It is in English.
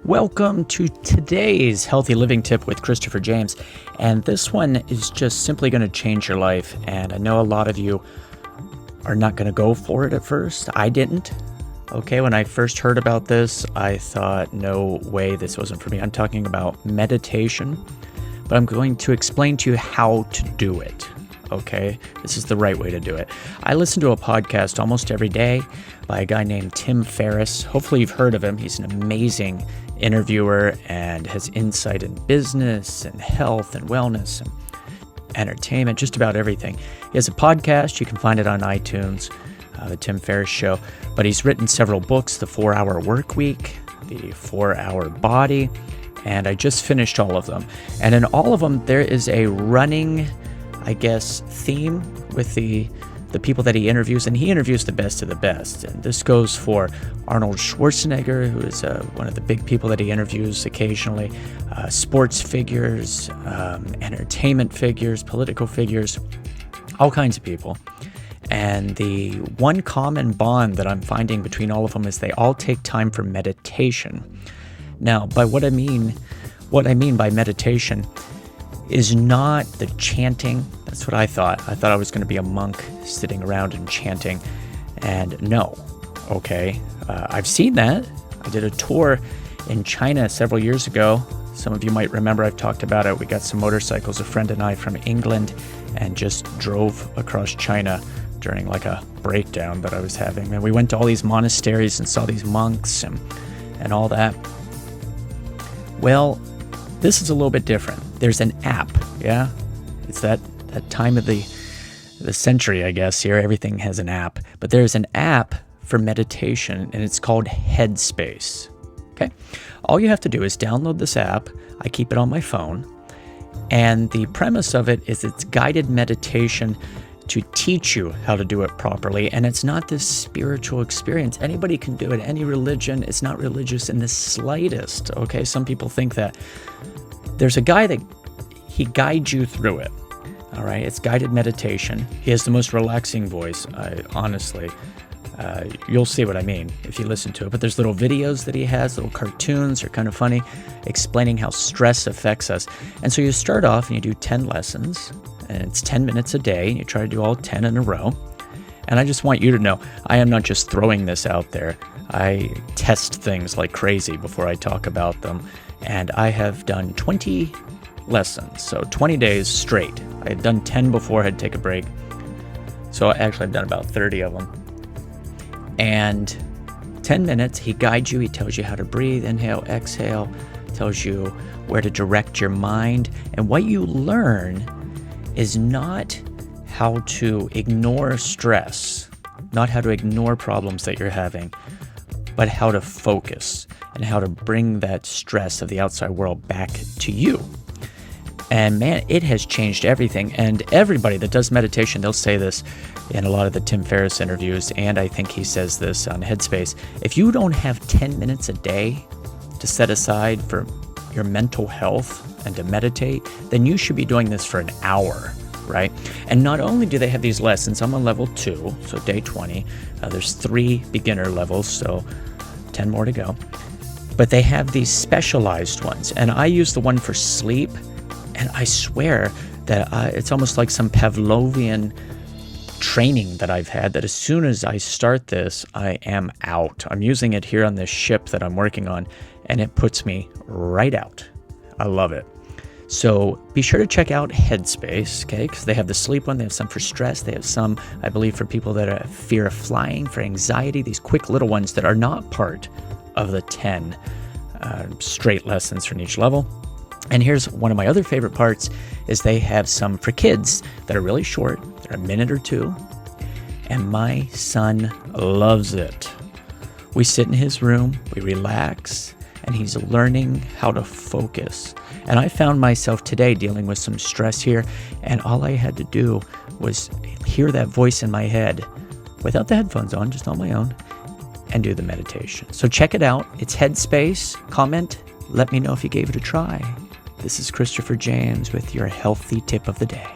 Welcome to today's Healthy Living Tip with Christopher James. And this one is just simply going to change your life. And I know a lot of you are not going to go for it at first. I didn't. Okay, when I first heard about this, I thought, no way, this wasn't for me. I'm talking about meditation, but I'm going to explain to you how to do it. Okay, this is the right way to do it. I listen to a podcast almost every day by a guy named Tim Ferriss. Hopefully you've heard of him. He's an amazing interviewer and has insight in business and health and wellness and entertainment, just about everything. He has a podcast. You can find it on iTunes, The Tim Ferriss Show. But he's written several books, The 4-Hour Work Week, The 4-Hour Body, and I just finished all of them. And in all of them, there is a running, theme with the people that he interviews, and he interviews the best of the best. And this goes for Arnold Schwarzenegger, who is one of the big people that he interviews occasionally, sports figures, entertainment figures, political figures, all kinds of people. And the one common bond that I'm finding between all of them is they all take time for meditation. Now, by what I mean by meditation is not the chanting. That's what I thought. I thought I was going to be a monk sitting around and chanting. And no, okay. I've seen that. I did a tour in China several years ago. Some of you might remember I've talked about it. We got some motorcycles, a friend and I, from England, and just drove across China during like a breakdown that I was having. And we went to all these monasteries and saw these monks and all that. Well, this is a little bit different. There's an app, yeah? It's that time of the century, I guess, here. Everything has an app. But there's an app for meditation, and it's called Headspace, okay? All you have to do is download this app. I keep it on my phone. And the premise of it is it's guided meditation to teach you how to do it properly. And it's not this spiritual experience. Anybody can do it. Any religion. It's not religious in the slightest, okay? Some people think that. There's a guy that he guides you through it, all right? It's guided meditation. He has the most relaxing voice, honestly. You'll see what I mean if you listen to it. But there's little videos that he has, little cartoons, are kind of funny, explaining how stress affects us. And so you start off and you do 10 lessons, and it's 10 minutes a day, and you try to do all 10 in a row. And I just want you to know, I am not just throwing this out there. I test things like crazy before I talk about them. And I have done 20 lessons, so 20 days straight. I had done 10 before I had to take a break. So actually I've done about 30 of them. And 10 minutes, he guides you. He tells you how to breathe, inhale, exhale, tells you where to direct your mind. And what you learn is not how to ignore stress, not how to ignore problems that you're having, but how to focus and how to bring that stress of the outside world back to you. And man, it has changed everything. And everybody that does meditation, they'll say this in a lot of the Tim Ferriss interviews, and I think he says this on Headspace. If you don't have 10 minutes a day to set aside for your mental health and to meditate, then you should be doing this for an hour, right? And not only do they have these lessons, I'm on level 2, so day 20. There's 3 beginner levels, so 10 more to go. But they have these specialized ones, and I use the one for sleep, and I swear that it's almost like some Pavlovian training that I've had, that as soon as I start this, I am out. I'm using it here on this ship that I'm working on, and it puts me right out. I love it. So be sure to check out Headspace, okay? Because they have the sleep one, they have some for stress, they have some, I believe, for people that have fear of flying, for anxiety, these quick little ones that are not part of the 10 straight lessons from each level. And here's one of my other favorite parts is they have some for kids that are really short. They're a minute or 2. And my son loves it. We sit in his room, we relax, and he's learning how to focus. And I found myself today dealing with some stress here, and all I had to do was hear that voice in my head without the headphones on, just on my own, and do the meditation. So check it out. It's Headspace. Comment. Let me know if you gave it a try. This is Christopher James with your healthy tip of the day.